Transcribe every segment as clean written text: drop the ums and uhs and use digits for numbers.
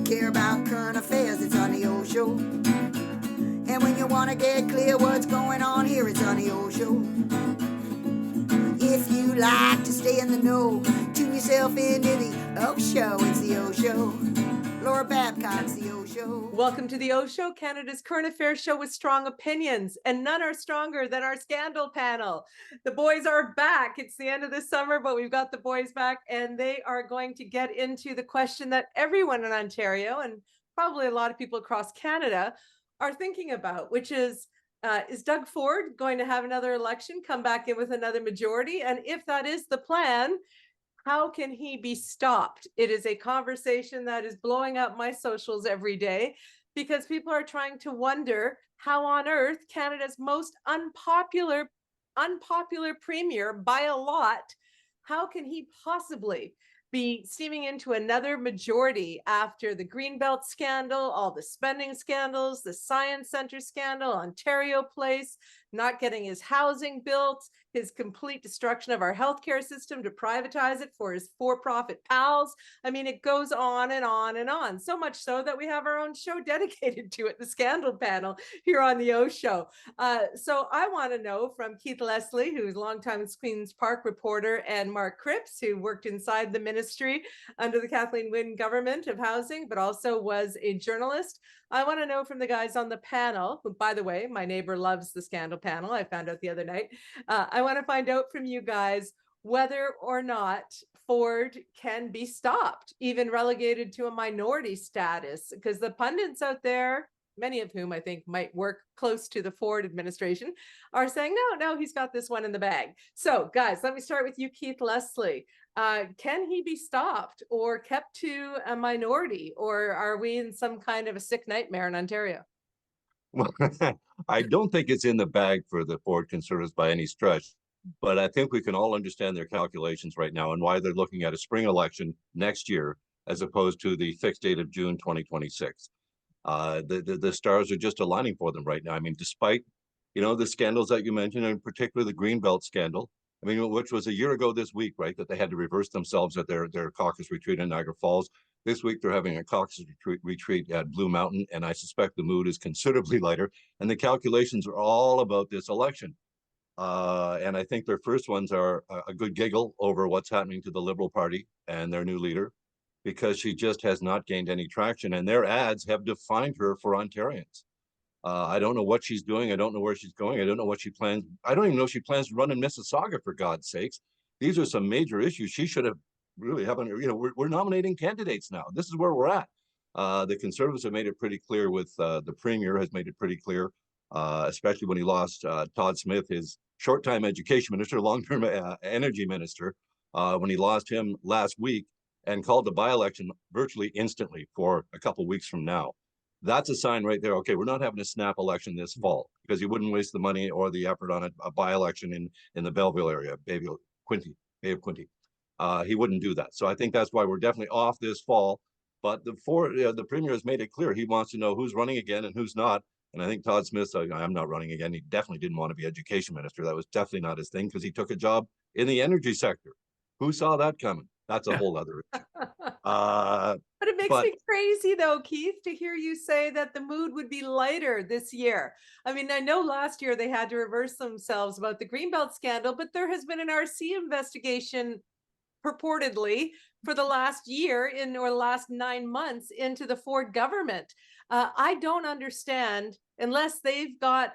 care about current affairs, it's on the Oshow. And when you want to get clear what's going on here, it's on the Oshow. If you like to stay in the know, tune yourself into the Oshow. It's the Oshow. Laura Babcock's the Oshow. Welcome to the Oshow, Canada's current affairs show with strong opinions, and none are stronger than our scandal panel. The boys are back. It's the end of the summer, but we've got the boys back, and they are going to get into the question that everyone in Ontario and probably a lot of people across Canada are thinking about, which is Doug Ford going to have another election, come back in with another majority? And if that is the plan, how can he be stopped? It is a conversation that is blowing up my socials every day because people are trying to wonder how on earth Canada's most unpopular premier by a lot, how can he possibly be steaming into another majority after the Greenbelt Scandal, all the spending scandals, the Science Centre scandal, Ontario Place, not getting his housing built, his complete destruction of our healthcare system to privatize it for his for-profit pals. I mean, it goes on and on and on. So much so that we have our own show dedicated to it, the Scandal Panel here on the Oshow. So I want to know from Keith Leslie, who's a longtime Queen's Park reporter, and Mark Cripps, who worked inside the ministry under the Kathleen Wynne government of housing, but also was a journalist. I want to know from the guys on the panel, who, by the way, my neighbor loves the Scandal Panel. I found out the other night. I want to find out from you guys whether or not Ford can be stopped, even relegated to a minority status, because the pundits out there, many of whom I think might work close to the Ford administration, are saying, no, he's got this one in the bag. So guys, let me start with you, Keith Leslie. Can he be stopped or kept to a minority, or are we in some kind of a sick nightmare in Ontario? Well, I don't think it's in the bag for the Ford Conservatives by any stretch, but I think we can all understand their calculations right now and why they're looking at a spring election next year as opposed to the fixed date of June 2026. The stars are just aligning for them right now. I mean, despite, the scandals that you mentioned, and in particular the Greenbelt scandal, I mean, which was a year ago this week, right, that they had to reverse themselves at their caucus retreat in Niagara Falls. This week, they're having a caucus retreat at Blue Mountain, and I suspect the mood is considerably lighter. And the calculations are all about this election. And I think their first ones are a good giggle over what's happening to the Liberal Party and their new leader, because she just has not gained any traction. And their ads have defined her for Ontarians. I don't know what she's doing. I don't know where she's going. I don't know what she plans. I don't even know if she plans to run in Mississauga, for God's sakes. These are some major issues. She should have really haven't, we're nominating candidates now. This is where we're at. The Conservatives have made it pretty clear with the Premier has made it pretty clear, especially when he lost Todd Smith, his short-time education minister, long-term energy minister, when he lost him last week and called the by-election virtually instantly for a couple of weeks from now. That's a sign right there. Okay, we're not having a snap election this fall because he wouldn't waste the money or the effort on a by-election in the Belleville area, Bay of Quinte. He wouldn't do that. So I think that's why we're definitely off this fall. But the Premier has made it clear he wants to know who's running again and who's not. And I think Todd Smith said, I'm not running again. He definitely didn't want to be education minister. That was definitely not his thing because he took a job in the energy sector. Who saw that coming? That's a whole other issue. But it makes me crazy, though, Keith, to hear you say that the mood would be lighter this year. I mean, I know last year they had to reverse themselves about the Greenbelt scandal, but there has been an RC investigation purportedly for the last year or the last 9 months into the Ford government. I don't understand unless they know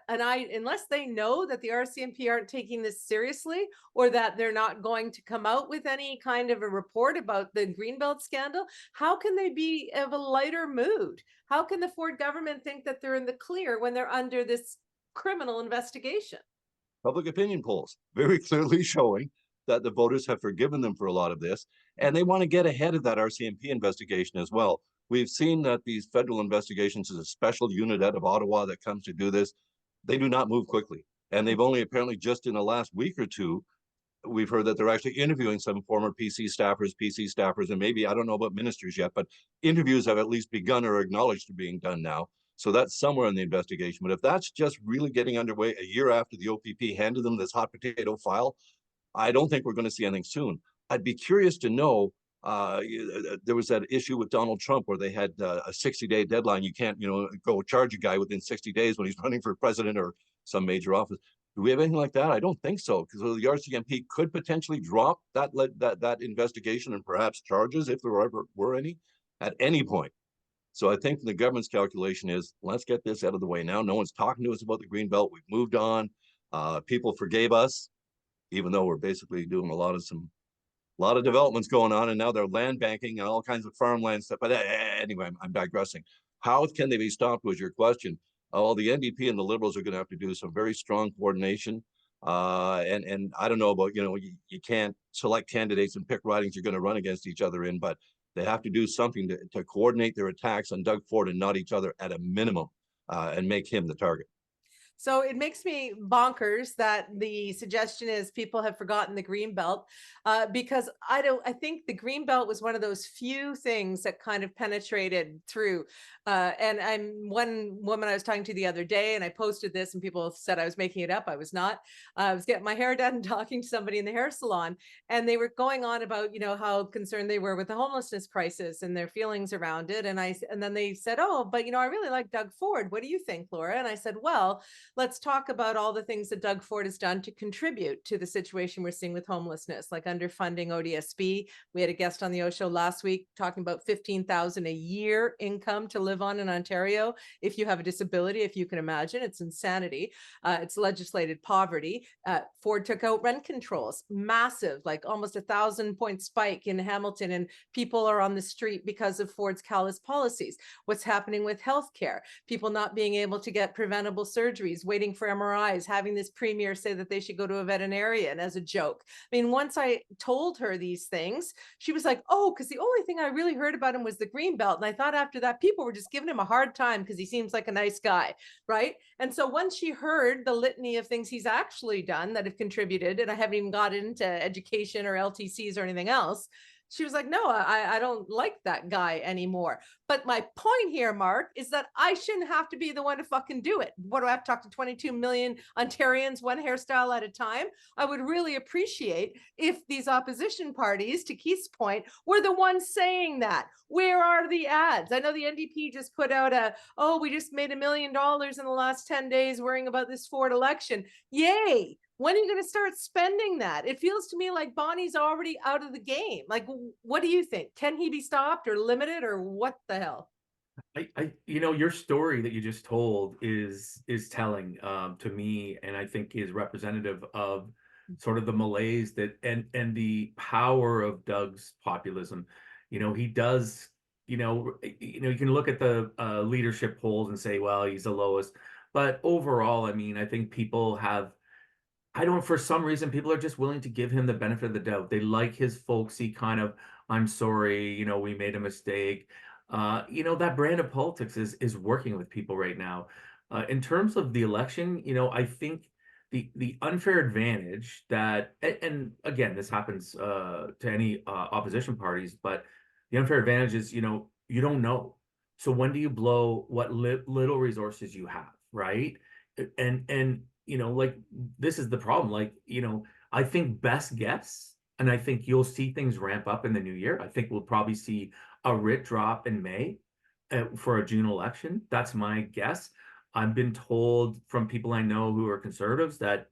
that the RCMP aren't taking this seriously, or that they're not going to come out with any kind of a report about the Greenbelt scandal. How can they be of a lighter mood? How can the Ford government think that they're in the clear when they're under this criminal investigation? Public opinion polls very clearly showing that the voters have forgiven them for a lot of this, and they want to get ahead of that RCMP investigation as well. We've seen that these federal investigations, is a special unit out of Ottawa that comes to do this. They do not move quickly. And they've only apparently just in the last week or two, we've heard that they're actually interviewing some former PC staffers, and maybe, I don't know about ministers yet, but interviews have at least begun or acknowledged are being done now. So that's somewhere in the investigation. But if that's just really getting underway a year after the OPP handed them this hot potato file, I don't think we're going to see anything soon. I'd be curious to know There was that issue with Donald Trump where they had a 60-day deadline. You can't, go charge a guy within 60 days when he's running for president or some major office. Do we have anything like that? I don't think so, because the RCMP could potentially drop that investigation and perhaps charges, if there ever were any, at any point. So I think the government's calculation is, let's get this out of the way now. No one's talking to us about the Greenbelt. We've moved on. People forgave us, even though we're basically doing a lot of developments going on, and now they're land banking and all kinds of farmland stuff. But anyway, I'm digressing. How can they be stopped was your question. Oh, the NDP and the Liberals are going to have to do some very strong coordination. And I don't know about, you can't select candidates and pick ridings you're going to run against each other in, but they have to do something to coordinate their attacks on Doug Ford and not each other at a minimum, and make him the target. So it makes me bonkers that the suggestion is people have forgotten the Greenbelt, because I think the Greenbelt was one of those few things that kind of penetrated through. And one woman I was talking to the other day, and I posted this, and people said I was making it up. I was not. I was getting my hair done and talking to somebody in the hair salon, and they were going on about, how concerned they were with the homelessness crisis and their feelings around it. And then they said, oh, but I really like Doug Ford. What do you think, Laura? And I said, well, let's talk about all the things that Doug Ford has done to contribute to the situation we're seeing with homelessness, like underfunding ODSP. We had a guest on the Oshow last week talking about $15,000 a year income to live on in Ontario. If you have a disability, if you can imagine, it's insanity. It's legislated poverty. Ford took out rent controls, massive, like almost 1,000-point spike in Hamilton, and people are on the street because of Ford's callous policies. What's happening with healthcare? People not being able to get preventable surgeries, waiting for MRIs, having this premier say that they should go to a veterinarian as a joke. I mean, once I told her these things, she was like, oh, because the only thing I really heard about him was the Greenbelt. And I thought after that, people were just giving him a hard time because he seems like a nice guy, right? And so once she heard the litany of things he's actually done that have contributed, and I haven't even got into education or LTCs or anything else, she was like, no, I don't like that guy anymore. But my point here, Mark, is that I shouldn't have to be the one to fucking do it. What do I have to talk to 22 million Ontarians, one hairstyle at a time? I would really appreciate if these opposition parties, to Keith's point, were the ones saying that. Where are the ads? I know the NDP just put out we just made $1 million in the last 10 days worrying about this Ford election. Yay. When are you going to start spending that? It feels to me like Bonnie's already out of the game. Like, what do you think? Can he be stopped or limited, or what the hell? Your story that you just told is telling to me, and I think is representative of sort of the malaise that and the power of Doug's populism. He does. You can look at the leadership polls and say, well, he's the lowest, but overall, I mean, I think people have. For some reason, people are just willing to give him the benefit of the doubt. They like his folksy kind of, I'm sorry, we made a mistake. That brand of politics is working with people right now. In terms of the election, I think the unfair advantage that, and again, this happens to any opposition parties, but the unfair advantage is, you don't know. So when do you blow what little resources you have, right? And like, this is the problem. Like, I think best guess, and I think you'll see things ramp up in the new year. I think we'll probably see a writ drop in May for a June election. That's my guess. I've been told from people I know who are conservatives that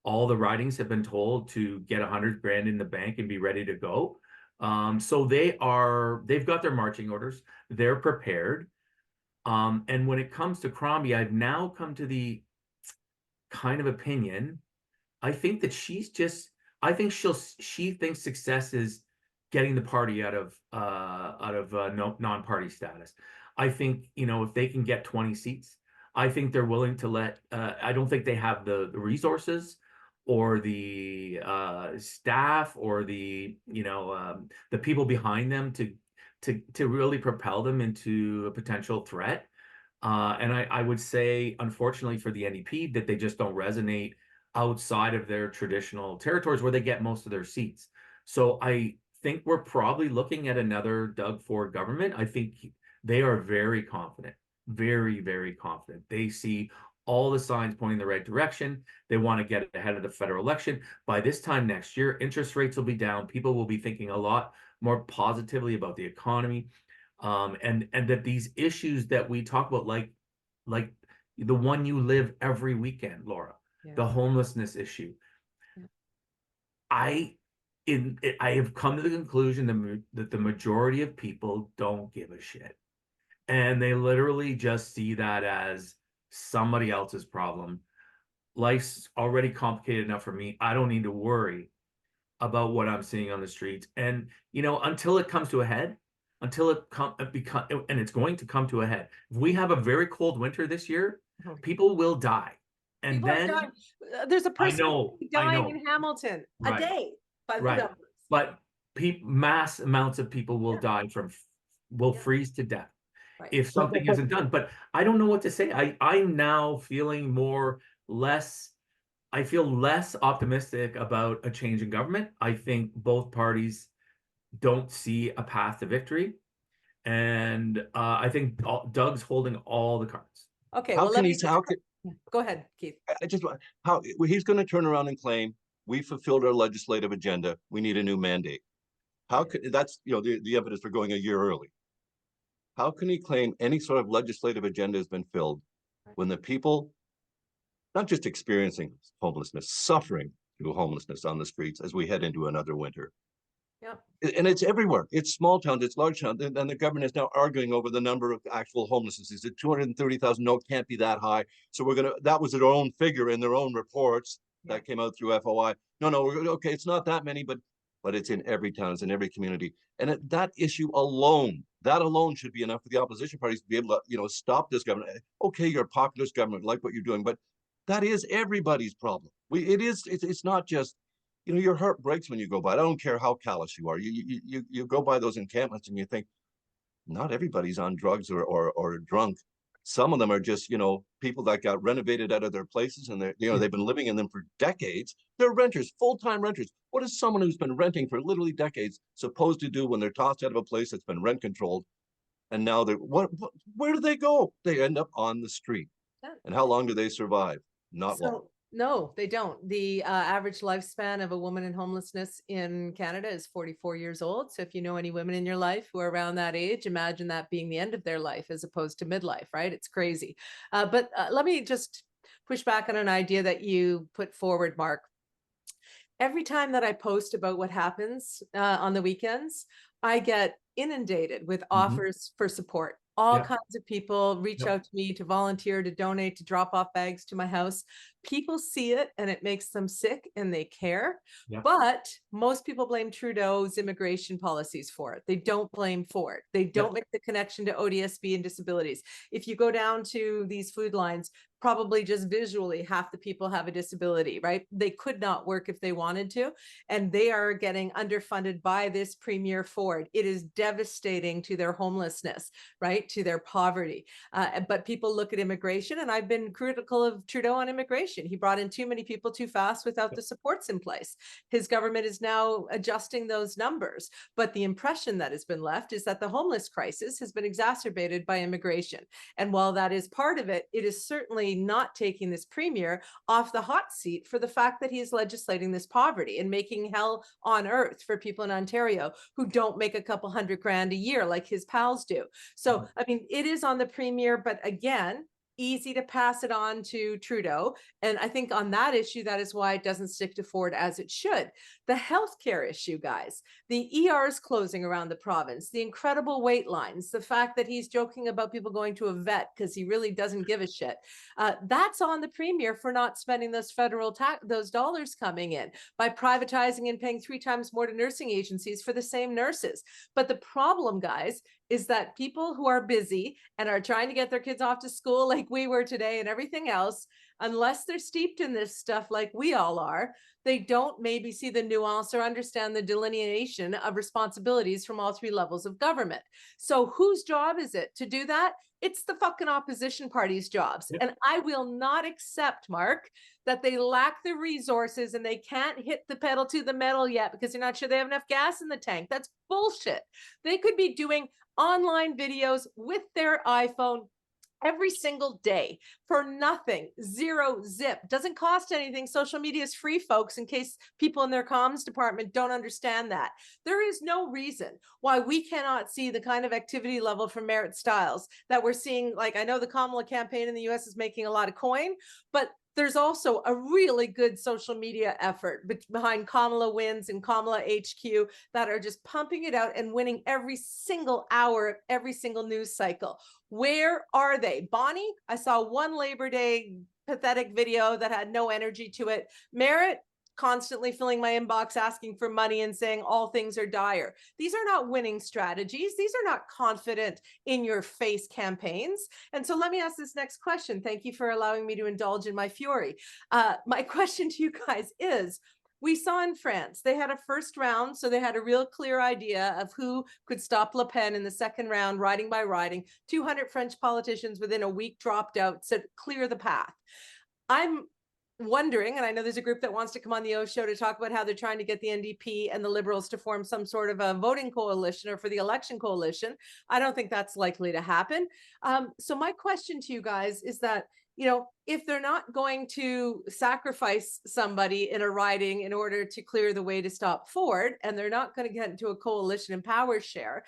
all the ridings have been told to get 100 grand in the bank and be ready to go. So they've got their marching orders. They're prepared. And when it comes to Crombie, I've now come to the kind of opinion. I think that she thinks success is getting the party out of non-party status. I think, if they can get 20 seats, I think they're willing to let, I don't think they have the resources or the staff or the people behind them to really propel them into a potential threat. And I would say, unfortunately for the NDP, that they just don't resonate outside of their traditional territories where they get most of their seats. So I think we're probably looking at another Doug Ford government. I think they are very confident, very, very confident. They see all the signs pointing in the right direction. They want to get ahead of the federal election. By this time next year, interest rates will be down. People will be thinking a lot more positively about the economy, and that these issues that we talk about, like the one you live every weekend, Laura, the homelessness issue. I have come to the conclusion that the majority of people don't give a shit. And they literally just see that as somebody else's problem. Life's already complicated enough for me. I don't need to worry about what I'm seeing on the streets. And, until it comes to a head, and it's going to come to a head. If we have a very cold winter this year, people will die. And People are then dying. There's a person dying know. in Hamilton a Right. day by the Right. numbers. But mass amounts of people will die will freeze to death Right. if something isn't done. But I don't know what to say. I'm now feeling I feel less optimistic about a change in government. I think both parties don't see a path to victory. And I think Doug's holding all the cards. Okay, How well, can he? go ahead, Keith. I just how he's going to turn around and claim we fulfilled our legislative agenda. We need a new mandate. How could that's the evidence for going a year early? How can he claim any sort of legislative agenda has been filled when the people not just experiencing homelessness, suffering through homelessness on the streets as we head into another winter? Yeah. And it's everywhere. It's small towns, it's large towns, and the government is now arguing over the number of actual homelessness. Is it 230,000? No, it can't be that high. So that was their own figure in their own reports that came out through FOI. No, okay, it's not that many, but it's in every town, it's in every community. And that issue alone, should be enough for the opposition parties to be able to, stop this government. Okay, you're a populist government, like what you're doing, but that is everybody's problem. It's not just, your heart breaks when you go by. I don't care how callous you are. You go by those encampments and you think, not everybody's on drugs or drunk. Some of them are just, people that got renovated out of their places and they've been living in them for decades. They're renters, full-time renters. What is someone who's been renting for literally decades supposed to do when they're tossed out of a place that's been rent controlled? And now where do they go? They end up on the street. And how long do they survive? Not long. No, they don't. The average lifespan of a woman in homelessness in Canada is 44 years old. So if you know any women in your life who are around that age, imagine that being the end of their life as opposed to midlife, right? It's crazy. But let me just push back on an idea that you put forward, Mark. Every time that I post about what happens on the weekends, I get inundated with offers for support. All kinds of people reach out to me to volunteer, to donate, to drop off bags to my house. People see it and it makes them sick and they care. But most people blame Trudeau's immigration policies for it. They don't blame Ford. They don't make the connection to ODSP and disabilities. If you go down to these food lines, probably just visually half the people have a disability, right? They could not work if they wanted to, and they are getting underfunded by this Premier Ford. It is devastating to their homelessness, right? To their poverty. But people look at immigration, and I've been critical of Trudeau on immigration. He brought in too many people too fast without the supports in place. His government is now adjusting those numbers. But the impression that has been left is that the homeless crisis has been exacerbated by immigration. And while that is part of it, it is certainly not taking this Premier off the hot seat for the fact that he is legislating this poverty and making hell on earth for people in Ontario who don't make a couple $100,000 a year like his pals do. So, I mean, it is on the Premier, but again, easy to pass it on to Trudeau. And I think on that issue, that is why it doesn't stick to Ford as it should. The healthcare issue, guys, the ERs closing around the province, the incredible wait lines, the fact that he's joking about people going to a vet because he really doesn't give a shit. That's on the Premier for not spending those federal those dollars coming in by privatizing and paying 3 times more to nursing agencies for the same nurses. But the problem, guys, is that people who are busy and are trying to get their kids off to school like we were today and everything else, unless they're steeped in this stuff like we all are, they don't maybe see the nuance or understand the delineation of responsibilities from all 3 levels of government. So whose job is it to do that? It's the fucking opposition party's jobs. And I will not accept, Mark, that they lack the resources and they can't hit the pedal to the metal yet because they're not sure they have enough gas in the tank. That's bullshit. They could be doing online videos with their iPhone every single day for nothing, zero zip, doesn't cost anything. Social media is free, folks, in case people in their comms department don't understand that. There is no reason why we cannot see the kind of activity level from Merit Styles that we're seeing. Like, I know the Kamala campaign in the US is making a lot of coin, but there's also a really good social media effort behind Kamala Wins and Kamala HQ that are just pumping it out and winning every single hour of every single news cycle. Where are they? Bonnie, I saw one Labor Day pathetic video that had no energy to it. Merit, constantly filling my inbox asking for money and saying all things are dire. These are not winning strategies. These are not confident in your face campaigns. And so let me ask this next question. Thank you for allowing me to indulge in my fury. My question to you guys is, we saw in France, they had a first round, so they had a real clear idea of who could stop Le Pen in the second round, riding by riding. 200 French politicians within a week dropped out, said clear the path. I'm wondering, and I know there's a group that wants to come on the Oshow to talk about how they're trying to get the NDP and the Liberals to form some sort of a voting coalition or for the election coalition. I don't think that's likely to happen. So my question to you guys is that, if they're not going to sacrifice somebody in a riding in order to clear the way to stop Ford, and they're not going to get into a coalition and power share,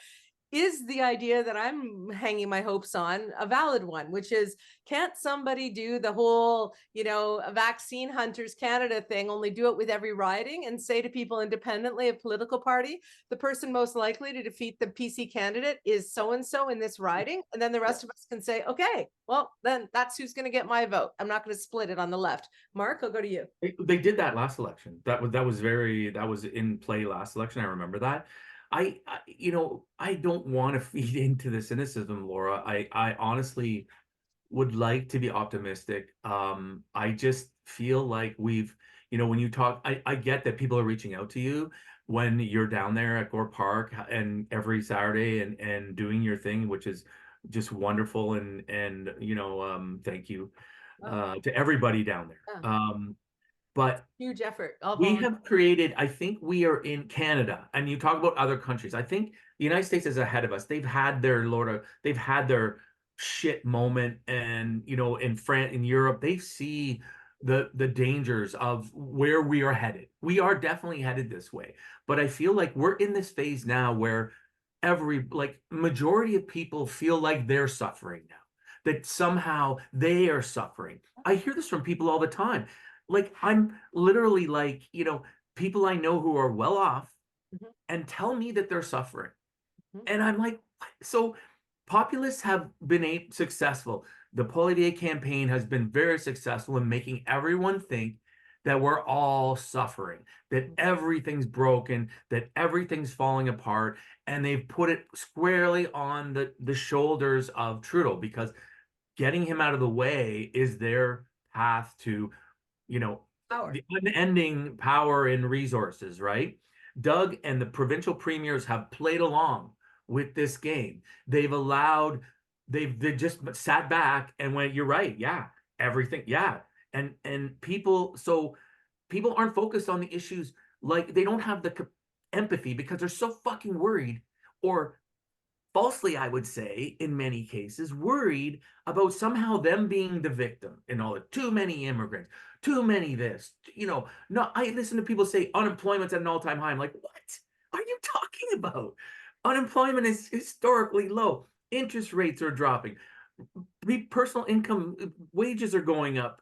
is the idea that I'm hanging my hopes on a valid one, which is, can't somebody do the whole, vaccine hunters Canada thing, only do it with every riding and say to people independently of political party, the person most likely to defeat the PC candidate is so-and-so in this riding. And then the rest of us can say, okay, well, then that's who's going to get my vote. I'm not going to split it on the left. Mark, I'll go to you. They did that last election. That was in play last election. I remember that. I don't want to feed into the cynicism, Laura. I honestly would like to be optimistic. I just feel like we've, when you talk, I get that people are reaching out to you when you're down there at Gore Park and every Saturday and doing your thing, which is just wonderful. And thank you to everybody down there. But huge effort. We have created, I think we are in Canada, and you talk about other countries. I think the United States is ahead of us. They've had their shit moment, and in France, in Europe, they see the dangers of where we are headed. We are definitely headed this way. But I feel like we're in this phase now where majority of people feel like they're suffering now, that somehow they are suffering. I hear this from people all the time. Like, I'm literally people I know who are well off and tell me that they're suffering. And I'm like, what? So populists have been successful. The Poilievre campaign has been very successful in making everyone think that we're all suffering, that everything's broken, that everything's falling apart. And they've put it squarely on the shoulders of Trudeau, because getting him out of the way is their path to power. The unending power and resources, right? Doug and the provincial premiers have played along with this game. They've just sat back and went, you're right, yeah, everything, yeah. And people aren't focused on the issues. Like, they don't have the empathy because they're so fucking worried, or falsely, I would say, in many cases, worried about somehow them being the victim and all the too many immigrants, too many this, no, I listen to people say unemployment's at an all-time high. I'm like, what are you talking about? Unemployment is historically low. Interest rates are dropping. Personal income, wages are going up,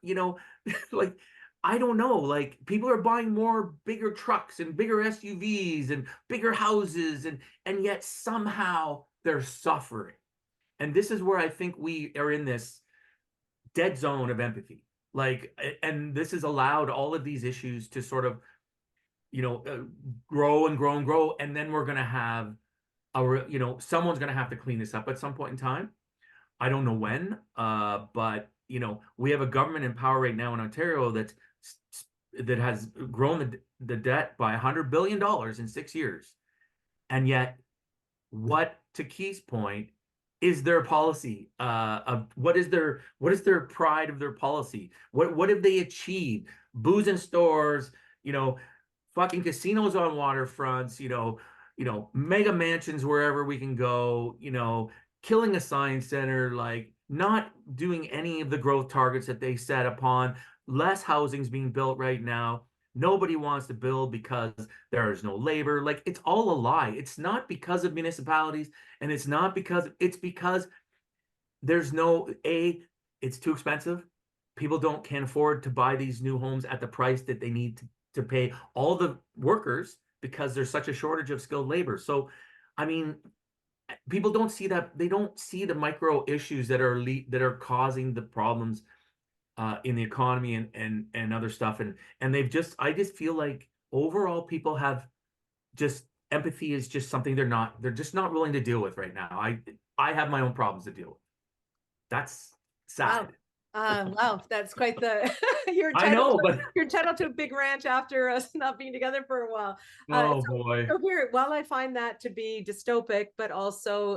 like, I don't know, like, people are buying more bigger trucks and bigger SUVs and bigger houses, and yet somehow they're suffering. And this is where I think we are in this dead zone of empathy. Like, and this has allowed all of these issues to sort of, grow and grow and grow. And then we're going to have someone's going to have to clean this up at some point in time. I don't know when, but, we have a government in power right now in Ontario that has grown the debt by $100 billion in 6 years. And yet, what, to Keith's point, is their policy? What is their pride of their policy? What have they achieved? Booze in stores, fucking casinos on waterfronts, mega mansions wherever we can go, killing a science center. Like, not doing any of the growth targets that they set upon. Less housing's being built right now. Nobody wants to build because there is no labor. Like, it's all a lie. It's not because of municipalities, and it's not because it's because there's no it's too expensive. People can't afford to buy these new homes at the price that they need to pay all the workers because there's such a shortage of skilled labor. So, I mean, people don't see that. They don't see the micro issues that are causing the problems in the economy and other stuff. And I just feel like overall people have just empathy is just something they're just not willing to deal with right now. I have my own problems to deal with. That's sad. Wow, that's quite the you're I know, but you're entitled to a big ranch after us not being together for a while. oh boy. So here, while I find that to be dystopic, but also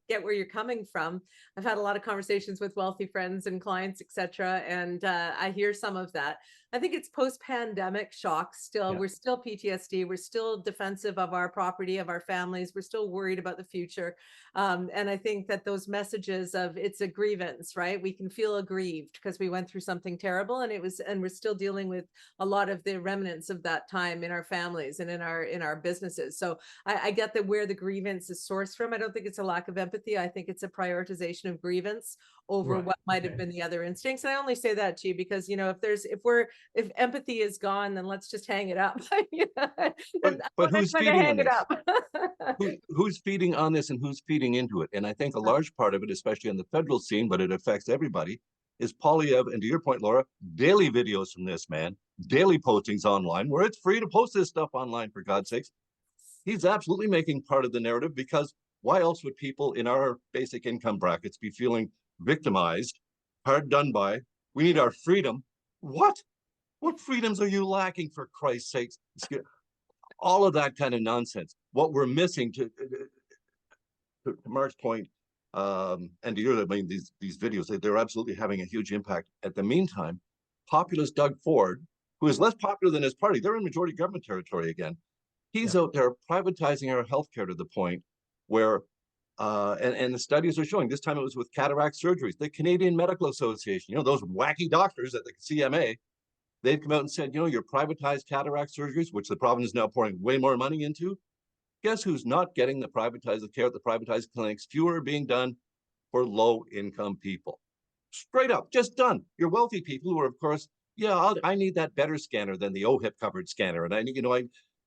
get where you're coming from, I've had a lot of conversations with wealthy friends and clients, etc., and I hear some of that. I think it's post-pandemic shock still. Yeah. We're still PTSD. We're still defensive of our property, of our families. We're still worried about the future. And I think that those messages of it's a grievance, right? We can feel aggrieved because we went through something terrible, and we're still dealing with a lot of the remnants of that time in our families and in our businesses. So I get that where the grievance is sourced from. I don't think it's a lack of empathy. I think it's a prioritization of grievance over Right. what might have been the other instincts. And I only say that to you because, if empathy is gone, then let's just hang it up. But who's feeding on hang it this? up. Who's feeding on this and who's feeding into it? And I think a large part of it, especially on the federal scene, but it affects everybody, is Poilievre, and to your point, Laura, daily videos from this man, daily postings online, where it's free to post this stuff online, for God's sakes. He's absolutely making part of the narrative, because why else would people in our basic income brackets be feeling victimized, hard done by? We need our freedom. What? What freedoms are you lacking, for Christ's sakes? All of that kind of nonsense. What we're missing, to Mark's point, and to yours, I mean, these videos, they're absolutely having a huge impact. At the meantime, populist Doug Ford, who is less popular than his party, they're in majority government territory again. He's out there privatizing our healthcare to the point where, and the studies are showing, this time it was with cataract surgeries, the Canadian Medical Association, those wacky doctors at the CMA, they've come out and said, your privatized cataract surgeries, which the province is now pouring way more money into, guess who's not getting the privatized care at the privatized clinics? Fewer are being done for low-income people. Straight up, just done. Your wealthy people who are, of course, I need that better scanner than the OHIP covered scanner, and I need,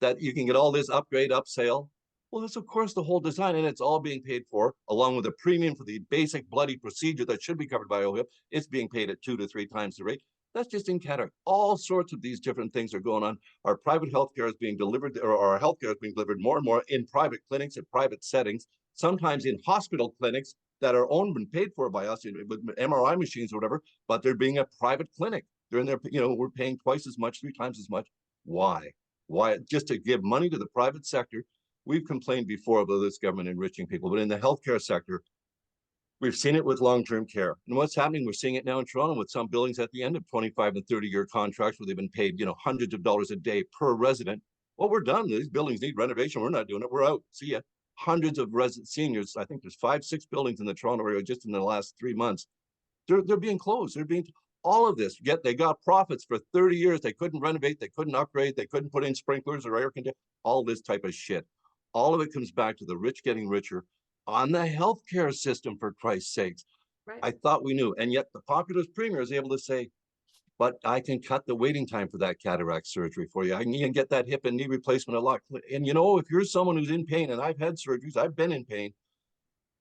that you can get all this upgrade, upsell. Well, that's of course the whole design, and it's all being paid for, along with a premium for the basic bloody procedure that should be covered by OHIP. It's being paid at 2 to 3 times the rate. That's just in Canada. All sorts of these different things are going on. Our private healthcare is being delivered, or our healthcare is being delivered more and more in private clinics, in private settings, sometimes in hospital clinics that are owned and paid for by us with MRI machines or whatever, but they're being a private clinic. They're in there, we're paying twice as much, 3 times as much. Why? Why? Just to give money to the private sector. We've complained before about this government enriching people, but in the healthcare sector, we've seen it with long-term care. And what's happening, we're seeing it now in Toronto with some buildings at the end of 25 and 30-year contracts where they've been paid, hundreds of dollars a day per resident. Well, we're done. These buildings need renovation. We're not doing it. We're out. See ya. Hundreds of resident seniors. I think there's 5, 6 buildings in the Toronto area just in the last 3 months. They're being closed. They're being all of this. Yet they got profits for 30 years. They couldn't renovate. They couldn't upgrade. They couldn't put in sprinklers or air conditioning. All this type of shit. All of it comes back to the rich getting richer on the healthcare system, for Christ's sakes. Right. I thought we knew. And yet the populist premier is able to say, but I can cut the waiting time for that cataract surgery for you. I can get that hip and knee replacement a lot. And if you're someone who's in pain, and I've had surgeries, I've been in pain,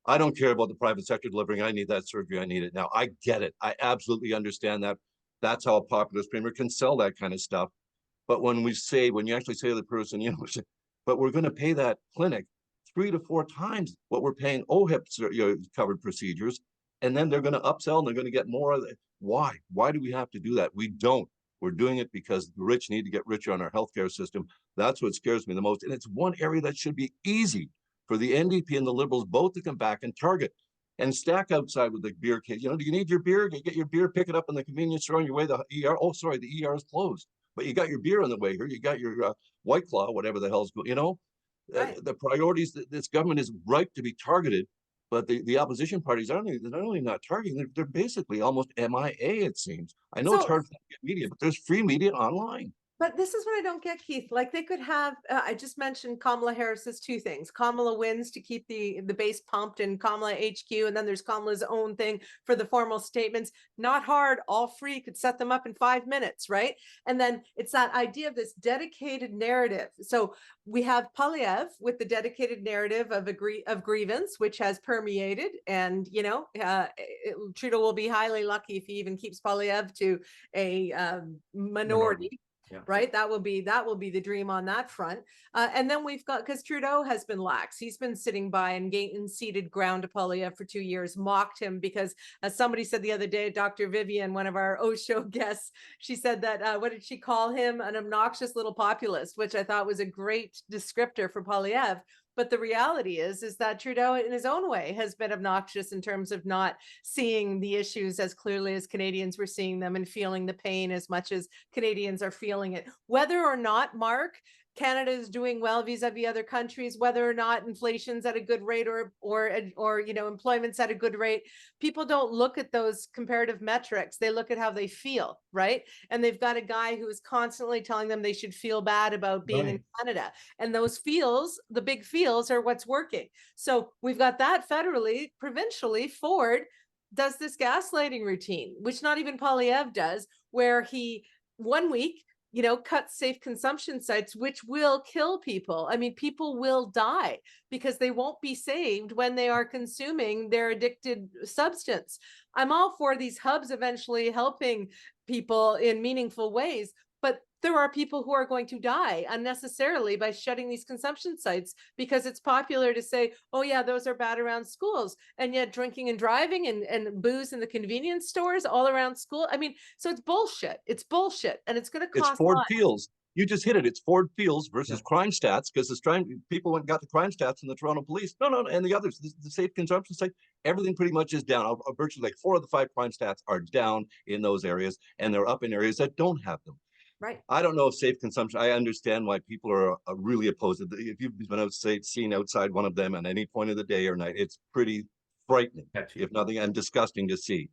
I don't care about the private sector delivering. I need that surgery. I need it now. I get it. I absolutely understand that. That's how a populist premier can sell that kind of stuff. But when you actually say to the person, but we're going to pay that clinic 3 to 4 times what we're paying OHIP covered procedures, and then they're going to upsell and they're going to get more of it. Why? Why do we have to do that? We don't. We're doing it because the rich need to get richer on our healthcare system. That's what scares me the most. And it's one area that should be easy for the NDP and the Liberals both to come back and target and stack outside with the beer case. Do you need your beer? You get your beer, pick it up in the convenience store on your way to the ER. Oh, sorry, the ER is closed. But you got your beer on the way here. You got your White Claw, whatever the hell's going, right. The priorities, this government is ripe to be targeted But the opposition parties aren't they're not only not targeting, they're basically almost MIA, it seems. I know it's So hard to get media, but there's free media online. but this is what I don't get, Keith. Like they could have, I just mentioned Kamala Harris's two things. Kamala wins to keep the base pumped and Kamala HQ, and then there's Kamala's own thing for the formal statements. Not hard, all free, could set them up in 5 minutes, right? And then it's that idea of this dedicated narrative. So we have Poilievre with the dedicated narrative of grievance, which has permeated, and Trudeau will be highly lucky if he even keeps Poilievre to a minority. Yeah. Right. That will be the dream on that front. And then we've got, because Trudeau has been lax. He's been sitting by and ceded ground to Poilievre for 2 years, mocked him because, as somebody said the other day, Dr. Vivian, one of our Oshow guests, she said that, what did she call him? An obnoxious little populist, which I thought was a great descriptor for Poilievre. But the reality is that Trudeau, in his own way, has been obnoxious in terms of not seeing the issues as clearly as Canadians were seeing them and feeling the pain as much as Canadians are feeling it. Whether or not, Mark, Canada is doing well vis-a-vis other countries, whether or not inflation's at a good rate or employment's at a good rate, people don't look at those comparative metrics. They look at how they feel, right? And they've got a guy who is constantly telling them they should feel bad about being in Canada. And those feels, the big feels, are what's working. So we've got that federally, provincially. Ford does this gaslighting routine, which not even Poilievre does, where he 1 week cut safe consumption sites, which will kill people. I mean, people will die because they won't be saved when they are consuming their addicted substance. I'm all for these hubs eventually helping people in meaningful ways, but there are people who are going to die unnecessarily by shutting these consumption sites because it's popular to say, oh yeah, those are bad around schools. And yet drinking and driving and booze in the convenience stores all around school. I mean, so it's bullshit. It's bullshit. And it's going to cost It's Ford lives. Fields. You just hit it. It's Ford Fields versus crime stats, because people went and got the crime stats from the Toronto police. No, and the others, the safe consumption site, everything pretty much is down. Virtually like 4 of the 5 crime stats are down in those areas, and they're up in areas that don't have them. Right. I don't know if safe consumption, I understand why people are really opposed. If you've been seen outside one of them at any point of the day or night, it's pretty frightening, if nothing, and disgusting to see.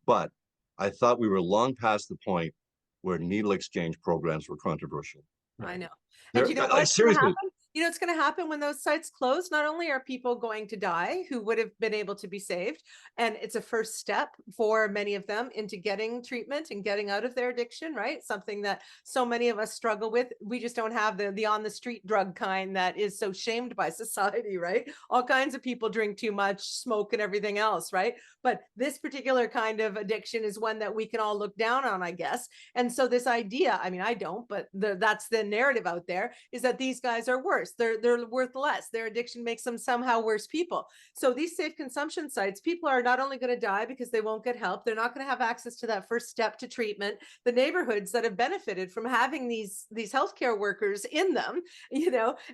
But I thought we were long past the point where needle exchange programs were controversial. I know. And what's going to happen? It's going to happen when those sites close. Not only are people going to die who would have been able to be saved, and it's a first step for many of them into getting treatment and getting out of their addiction, right? Something that so many of us struggle with. We just don't have the on the street drug kind that is so shamed by society, right? All kinds of people drink too much, smoke, and everything else, right? But this particular kind of addiction is one that we can all look down on, I guess. And so this idea, I mean, I don't, but that's the narrative out there, is that these guys are worse. They're worth less. Their addiction makes them somehow worse people. So these safe consumption sites, people are not only going to die because they won't get help, they're not going to have access to that first step to treatment. The neighborhoods that have benefited from having these healthcare workers in them,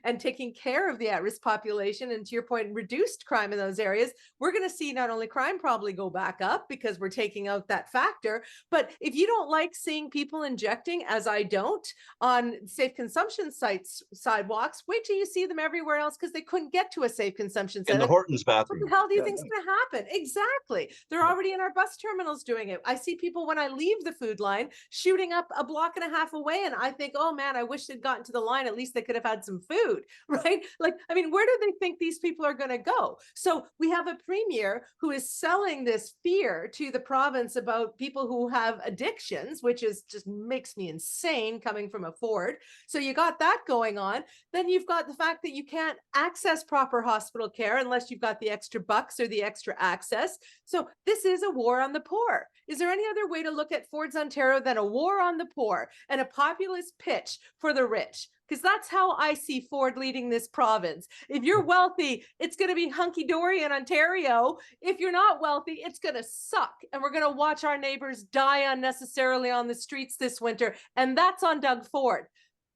and taking care of the at-risk population, and to your point, reduced crime in those areas, we're going to see not only crime probably go back up because we're taking out that factor, but if you don't like seeing people injecting, as I don't, on safe consumption sites, sidewalks, wait till you see them everywhere else because they couldn't get to a safe consumption site. In the Hortons bathroom. What the hell do you think is going to happen? Exactly. They're already in our bus terminals doing it. I see people when I leave the food line shooting up a block and a half away, and I think, oh man, I wish they'd gotten to the line. At least they could have had some food, right? Like, I mean, where do they think these people are going to go? So we have a premier who is selling this fear to the province about people who have addictions, which is just makes me insane coming from a Ford. So you got that going on. Then you've got the fact that you can't access proper hospital care unless you've got the extra bucks or the extra access. So this is a war on the poor. Is there any other way to look at Ford's Ontario than a war on the poor and a populist pitch for the rich? Because that's how I see Ford leading this province. If you're wealthy, it's going to be hunky-dory in Ontario. If you're not wealthy, it's going to suck. And we're going to watch our neighbors die unnecessarily on the streets this winter. And that's on Doug Ford.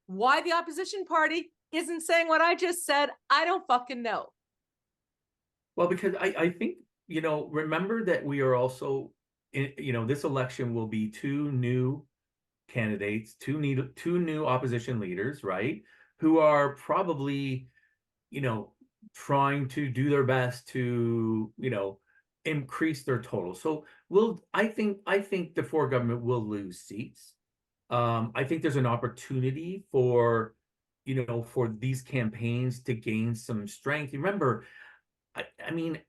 Why the opposition party isn't saying what I just said, I don't fucking know. Well, because I think, remember that we are also, this election will be 2 new candidates, two new opposition leaders, right? Who are probably, trying to do their best to, increase their total. So I think the Ford government will lose seats. I think there's an opportunity for, for these campaigns to gain some strength. Remember, I mean,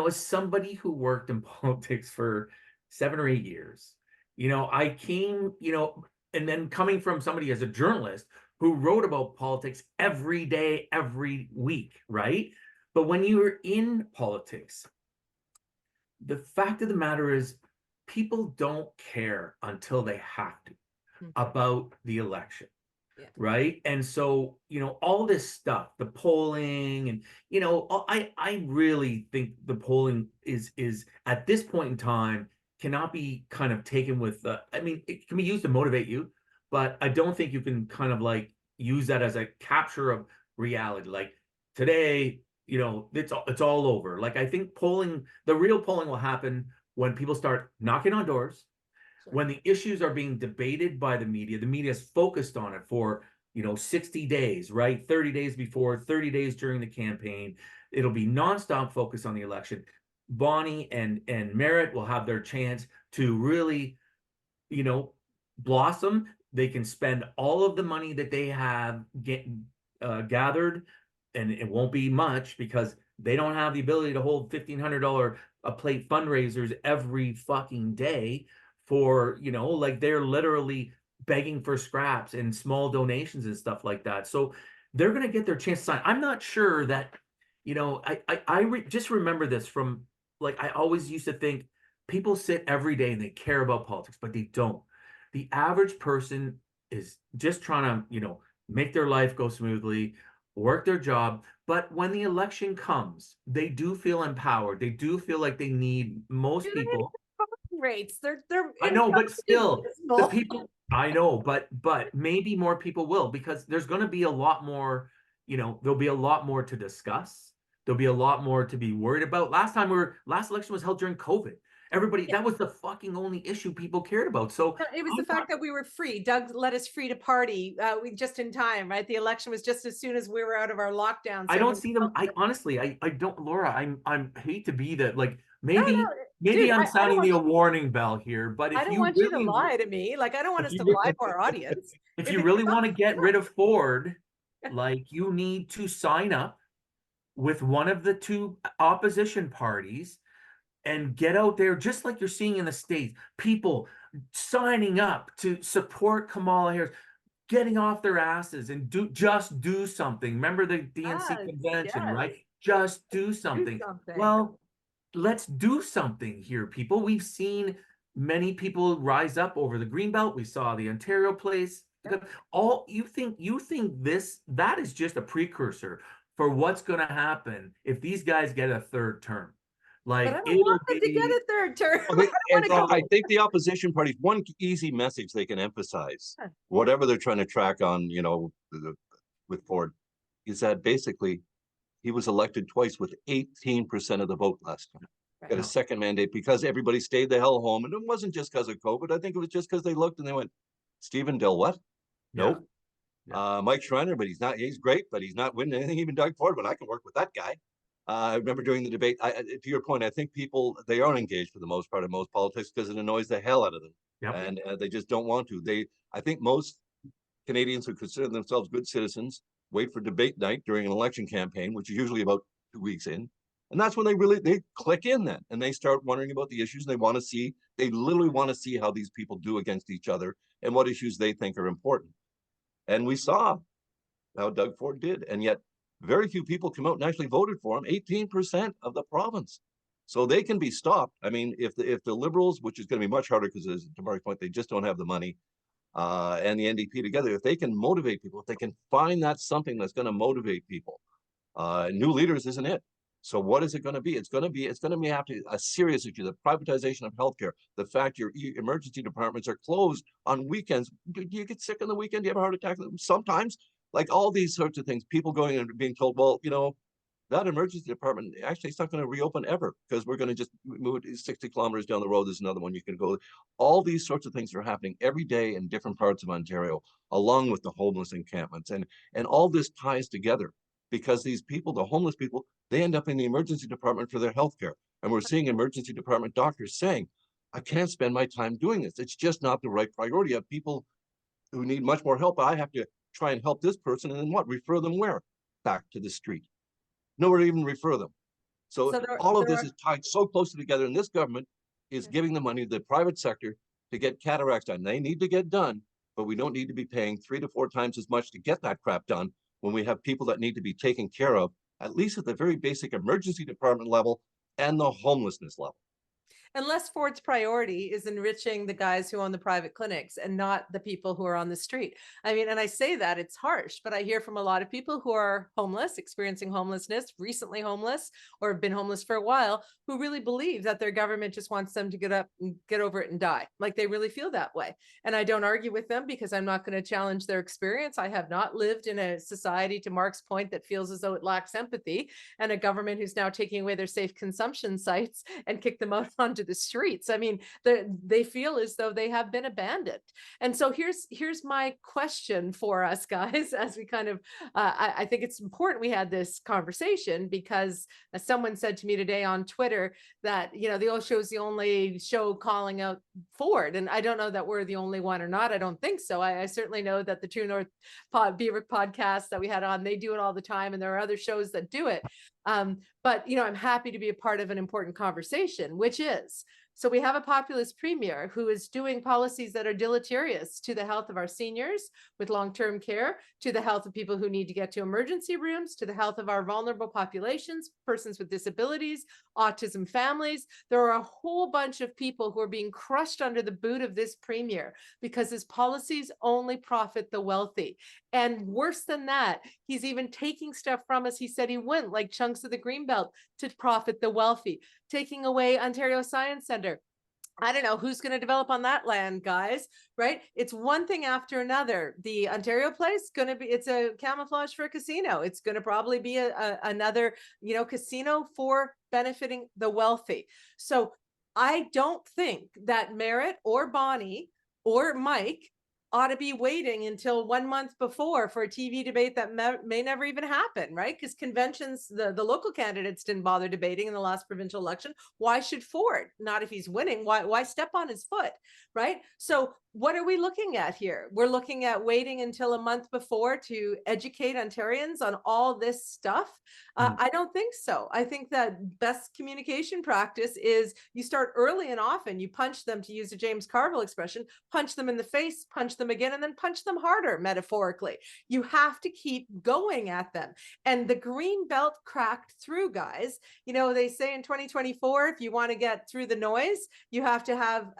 as somebody who worked in politics for 7 or 8 years, I came, and then coming from somebody as a journalist who wrote about politics every day, every week, right? But when you're in politics, the fact of the matter is people don't care until they have to about the election. Yeah. Right. And so, all this stuff, the polling and, I really think the polling is at this point in time cannot be kind of taken with, I mean, it can be used to motivate you, but I don't think you can kind of like use that as a capture of reality. Like today, it's all over. Like, I think the real polling will happen when people start knocking on doors, when the issues are being debated by the media is focused on it for, 60 days, right? 30 days before, 30 days during the campaign. It'll be nonstop focus on the election. Bonnie and Merritt will have their chance to really, blossom. They can spend all of the money that they have gathered, and it won't be much because they don't have the ability to hold $1,500 a plate fundraisers every fucking day for, like they're literally begging for scraps and small donations and stuff like that. So they're going to get their chance to sign. I'm not sure that, just remember this from, like, I always used to think people sit every day and they care about politics, but they don't. The average person is just trying to, make their life go smoothly, work their job. But when the election comes, they do feel empowered. They do feel like they need most people. Rates. They're I know, but still, the abysmal. people. I know, but maybe more people will, because there's going to be a lot more. There'll be a lot more to discuss. There'll be a lot more to be worried about. Last election was held during COVID. Everybody, that was the fucking only issue people cared about. So it was the fact that we were free. Doug let us free to party we just in time, right? The election was just as soon as we were out of our lockdown. I don't see them. I honestly, I don't, Laura. I'm hate to be that. Like maybe Dude, I'm sounding the warning bell here. But I if don't you want you to really, lie to me. Like, I don't want us to lie to our audience. if you really want to get rid of Ford, like you need to sign up with one of the two opposition parties and get out there, just like you're seeing in the States, people signing up to support Kamala Harris, getting off their asses and just do something. Remember the DNC convention, right? Just do something. Well, let's do something here, people. We've seen many people rise up over the Greenbelt. We saw the Ontario place. All you think that is just a precursor for what's going to happen if these guys get a third term. Like, but I don't want them to get a third term. I think the opposition parties, one easy message they can emphasize, whatever they're trying to track on, with Ford, is that basically he was elected twice with 18% of the vote last time. Got a second mandate because everybody stayed the hell home. And it wasn't just because of COVID. I think it was just because they looked and they went, Stephen Dill, what? Nope. Mike Schreiner, but he's great, but he's not winning anything. Even Doug Ford, but I can work with that guy. I remember during the debate, to your point, I think they aren't engaged for the most part in most politics because it annoys the hell out of them. And they just don't want to. I think most Canadians who consider themselves good citizens wait for debate night during an election campaign, which is usually about 2 weeks in. And that's when they click in then and they start wondering about the issues. They literally want to see how these people do against each other and what issues they think are important. And we saw how Doug Ford did. And yet very few people come out and actually voted for him, 18% of the province. So they can be stopped. I mean, if the Liberals, which is going to be much harder because, to Mark's point, they just don't have the money, and the NDP together, if they can motivate people, if they can find that something that's going to motivate people, new leaders isn't it. So what is it going to be? It's going to be a serious issue. The privatization of healthcare, the fact your emergency departments are closed on weekends. Do you get sick on the weekend? Do you have a heart attack? Sometimes, like all these sorts of things, people going and being told, well, that emergency department, actually, it's not going to reopen ever because we're going to just move it 60 kilometers down the road. There's another one you can go. All these sorts of things are happening every day in different parts of Ontario, along with the homeless encampments. And all this ties together. because these people, the homeless people, they end up in the emergency department for their health care. And we're seeing emergency department doctors saying, I can't spend my time doing this. It's just not the right priority. I have people who need much more help. I have to try and help this person, and then what? Refer them where? Back to the street. Nowhere to even refer them. So all of this is tied so closely together, and this government is giving the money to the private sector to get cataracts done. They need to get done, but we don't need to be paying 3 to 4 times as much to get that crap done when we have people that need to be taken care of, at least at the very basic emergency department level and the homelessness level. Unless Ford's priority is enriching the guys who own the private clinics and not the people who are on the street. I mean, and I say that it's harsh, but I hear from a lot of people who are homeless, experiencing homelessness, recently homeless, or have been homeless for a while, who really believe that their government just wants them to get up and get over it and die. Like they really feel that way. And I don't argue with them because I'm not going to challenge their experience. I have not lived in a society, to Mark's point, that feels as though it lacks empathy, and a government who's now taking away their safe consumption sites and kick them out onto the streets. I mean, they feel as though they have been abandoned. And so here's my question for us guys, as we kind of, I think it's important we had this conversation, because as someone said to me today on Twitter that, you know, the Oshow is the only show calling out Ford. And I don't know that we're the only one or not. I don't think so. I certainly know that the True North Beaver podcast that we had on, they do it all the time. And there are other shows that do it. But, you know, I'm happy to be a part of an important conversation, which is, so we have a populist premier who is doing policies that are deleterious to the health of our seniors with long-term care, to the health of people who need to get to emergency rooms, to the health of our vulnerable populations, persons with disabilities, autism families. There are a whole bunch of people who are being crushed under the boot of this premier because his policies only profit the wealthy. And worse than that, he's even taking stuff from us he said he wouldn't, like chunks of the Greenbelt, to profit the wealthy, taking away Ontario Science Centre. I don't know who's going to develop on that land, guys, right? It's one thing after another. The Ontario place going to be, it's a camouflage for a casino. It's going to probably be another, you know, casino for benefiting the wealthy. So I don't think that Merritt or Bonnie or Mike ought to be waiting until 1 month before for a TV debate that may never even happen, right? Because conventions, the local candidates didn't bother debating in the last provincial election. Why should Ford? Not if he's winning. Why step on his foot, right? So what are we looking at here? We're looking at waiting until a month before to educate Ontarians on all this stuff. I don't think so. I think that best communication practice is you start early and often. You punch them, to use a James Carville expression, punch them in the face, punch them again, and then punch them harder, metaphorically. You have to keep going at them. And the green belt cracked through, guys. You know, they say in 2024, if you want to get through the noise, you have to have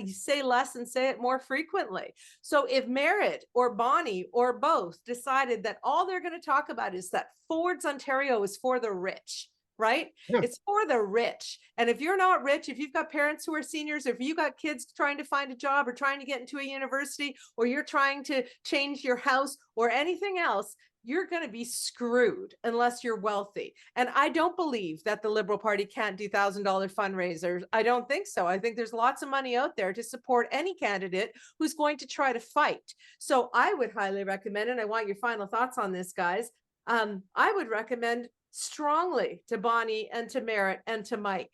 say less and say it more frequently. So if Merritt or Bonnie or both decided that all they're going to talk about is that Ford's Ontario is for the rich, right? Yeah. It's for the rich. And if you're not rich, if you've got parents who are seniors, if you got kids trying to find a job or trying to get into a university, or you're trying to change your house or anything else, you're going to be screwed unless you're wealthy. And I don't believe that the Liberal Party can't do $1,000 fundraisers. I don't think so. I think there's lots of money out there to support any candidate who's going to try to fight. So I would highly recommend, and I want your final thoughts on this, guys. I would recommend strongly to Bonnie and to Merritt and to Mike,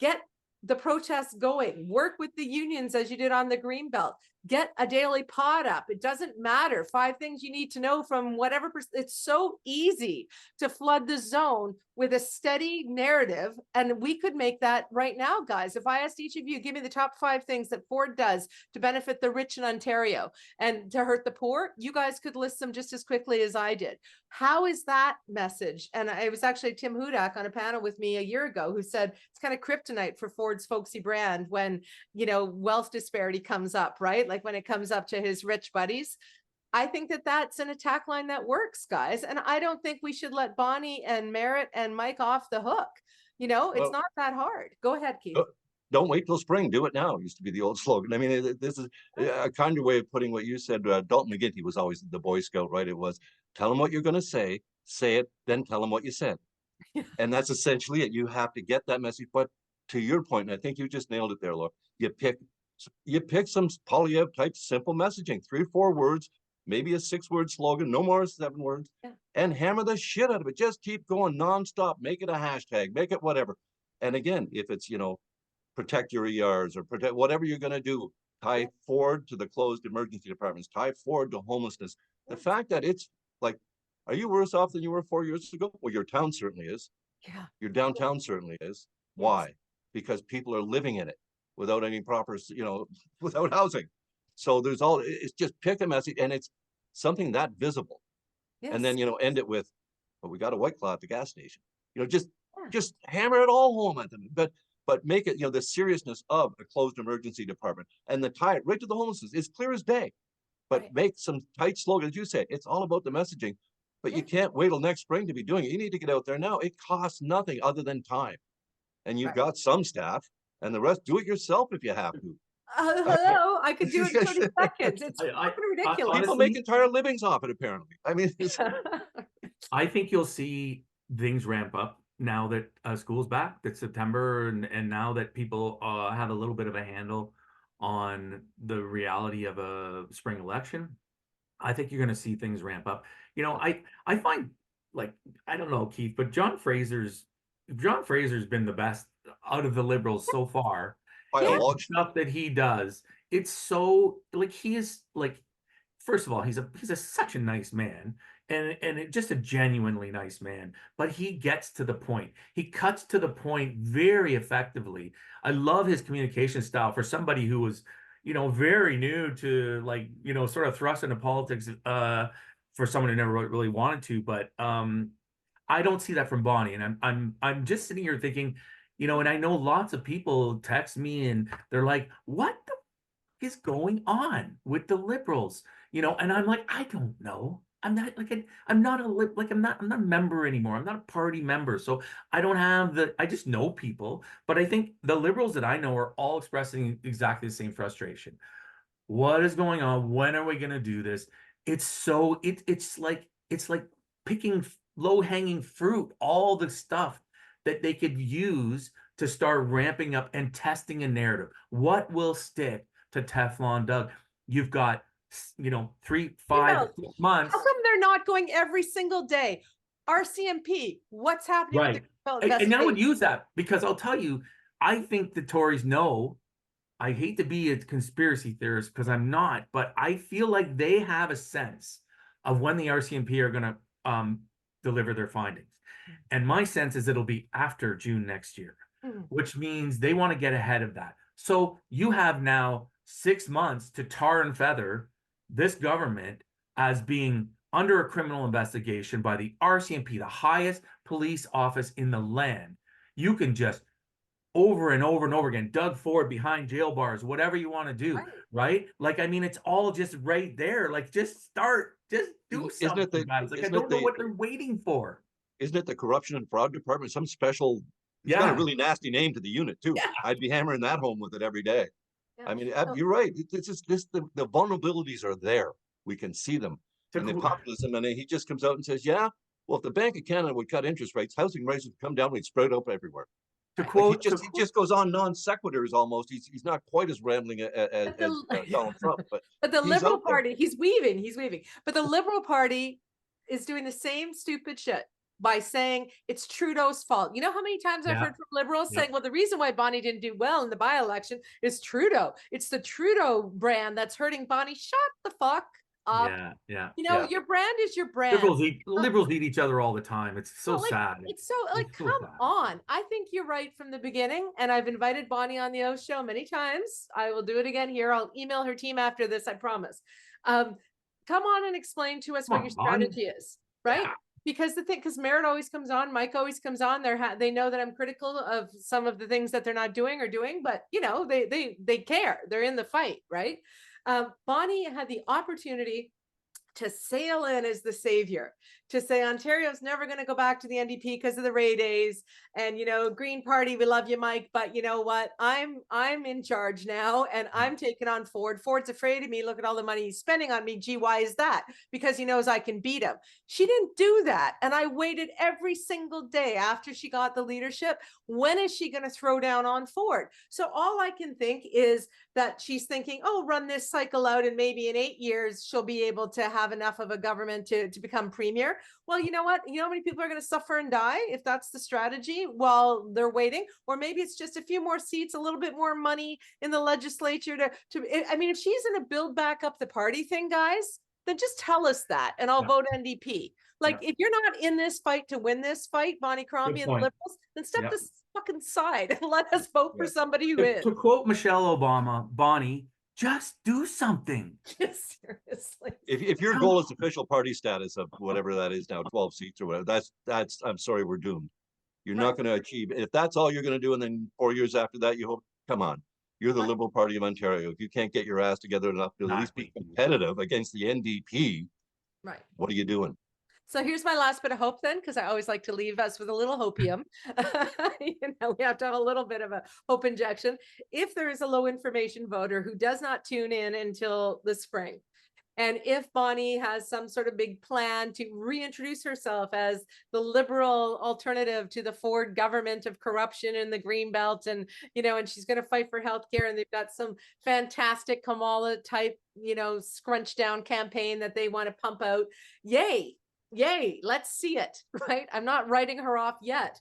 get the protests going, work with the unions as you did on the Greenbelt, get a daily pod up. It doesn't matter. 5 things you need to know from whatever. It's so easy to flood the zone with a steady narrative. And we could make that right now, guys. If I asked each of you, give me the top 5 things that Ford does to benefit the rich in Ontario and to hurt the poor, you guys could list them just as quickly as I did. How is that message? And it was actually Tim Hudak on a panel with me a year ago who said it's kind of kryptonite for Ford's folksy brand when, you know, wealth disparity comes up, right? Like when it comes up to his rich buddies. I think that that's an attack line that works, guys. And I don't think we should let Bonnie and Merritt and Mike off the hook. You know, it's not that hard. Go ahead, Keith. Don't wait till spring. Do it now. Used to be the old slogan. I mean, this is a kinder way of putting what you said. Dalton McGuinty was always the Boy Scout, right? It was tell them what you're going to say it, then tell them what you said. And that's essentially it. You have to get that message. But to your point, and I think you just nailed it there, Laura, you pick some Poilievre type simple messaging, 3 or 4 words, maybe a 6-word slogan, no more 7 words, and hammer the shit out of it. Just keep going nonstop. Make it a hashtag, make it whatever. And again, if it's, protect your ERs or protect whatever you're going to do, tie forward to the closed emergency departments, tie forward to homelessness. The fact that it's like, are you worse off than you were 4 years ago? Well, your town certainly is. Yeah. Your downtown certainly is. Why? Because people are living in it without any proper, without housing. So it's just pick a message, and it's something that visible. Yes. And then, end it with, well, we got a White Claw at the gas station. Just hammer it all home at them. But make it, the seriousness of a closed emergency department and the tie it right to the homelessness is clear as day. But make some tight slogans. You say it's all about the messaging, but you can't wait till next spring to be doing it. You need to get out there now. It costs nothing other than time. And you've got some staff, and the rest, do it yourself if you have to. Hello, I could do it in 30 seconds. It's fucking ridiculous. People make entire livings off it, apparently. I mean, I think you'll see things ramp up now that school's back, that September, and now that people have a little bit of a handle on the reality of a spring election. I think you're going to see things ramp up. I find, like, I don't know, Keith, but John Fraser's been the best out of the Liberals so far. The stuff that he does, it's so, like, he is, like, first of all, he's such a nice man, and just a genuinely nice man, but he gets to the point. He cuts to the point very effectively. I love his communication style for somebody who was, very new to, like, sort of thrust into politics, for someone who never really wanted to. But I don't see that from Bonnie, and I'm just sitting here thinking, and I know lots of people text me and they're like, what the f is going on with the Liberals? And I'm like, I don't know. I'm not a member anymore. I'm not a party member. So I don't have I just know people. But I think the Liberals that I know are all expressing exactly the same frustration. What is going on? When are we going to do this? It's like picking low-hanging fruit, all the stuff that they could use to start ramping up and testing a narrative. What will stick to Teflon Doug? You've got, 3, 5 months. How come they're not going every single day? RCMP, what's happening? Right. And I would use that, because I'll tell you, I think the Tories know. I hate to be a conspiracy theorist, because I'm not, but I feel like they have a sense of when the RCMP are going to deliver their findings. And my sense is it'll be after June next year, which means they want to get ahead of that. So you have now 6 months to tar and feather this government as being under a criminal investigation by the RCMP, the highest police office in the land. You can just over and over and over again, Doug Ford behind jail bars, whatever you want to do, right? Like, I mean, it's all just right there. Like, just start, just do something, guys. Like, I don't know what they're waiting for. Isn't it the Corruption and Fraud Department? Some special, it's got a really nasty name to the unit too. Yeah. I'd be hammering that home with it every day. Yeah. I mean, you're right. It's just the vulnerabilities are there. We can see them. And the populism, and he just comes out and says, yeah, well, if the Bank of Canada would cut interest rates, housing rates would come down, we'd spread up everywhere. To quote, he just goes on non sequiturs almost. He's not quite as rambling as Donald Trump, but the Liberal Party, he's weaving. But the Liberal Party is doing the same stupid shit by saying it's Trudeau's fault. You know how many times I've heard from Liberals saying, well, the reason why Bonnie didn't do well in the by-election is Trudeau. It's the Trudeau brand that's hurting Bonnie. Shut the fuck up. Your brand is your brand. Liberals eat each other all the time. It's so sad. It's so come on. I think you're right from the beginning, and I've invited Bonnie on the Oshow many times. I will do it again here. I'll email her team after this, I promise. Come on and explain to us what your strategy is, right? Yeah. Because Merritt always comes on, Mike always comes on. They know that I'm critical of some of the things that they're not doing, but they care. They're in the fight, right? Bonnie had the opportunity to sail in as the savior, to say Ontario's never going to go back to the NDP because of the Ray days, and Green Party, we love you, Mike, but you know what? I'm in charge now, and I'm taking on Ford. Ford's afraid of me. Look at all the money he's spending on me. Gee, why is that? Because he knows I can beat him. She didn't do that, and I waited every single day after she got the leadership. When is she going to throw down on Ford? So all I can think is that she's thinking, oh, run this cycle out, and maybe in 8 years she'll be able to have enough of a government to become premier. Well, you know what? You know how many people are going to suffer and die if that's the strategy while they're waiting? Or maybe it's just a few more seats, a little bit more money in the legislature I mean, if she's in a build back up the party thing, guys, then just tell us that, and I'll vote NDP. Like, if you're not in this fight to win this fight, Bonnie Crombie and the Liberals, then step this fucking side and let us vote for somebody who is. To quote Michelle Obama, Bonnie, just do something. Seriously. If your goal is official party status of whatever that is now, 12 seats or whatever, that's I'm sorry, we're doomed. You're not going to achieve. If that's all you're going to do, and then 4 years after that, you hope, come on. You're the Liberal Party of Ontario. If you can't get your ass together enough to at least be competitive against the NDP, what are you doing? So here's my last bit of hope then, because I always like to leave us with a little hopium. We have to have a little bit of a hope injection. If there is a low information voter who does not tune in until the spring, and if Bonnie has some sort of big plan to reintroduce herself as the Liberal alternative to the Ford government of corruption in the Greenbelt, and and she's going to fight for healthcare, and they've got some fantastic Kamala type, scrunch down campaign that they want to pump out, yay, let's see it, right? I'm not writing her off yet.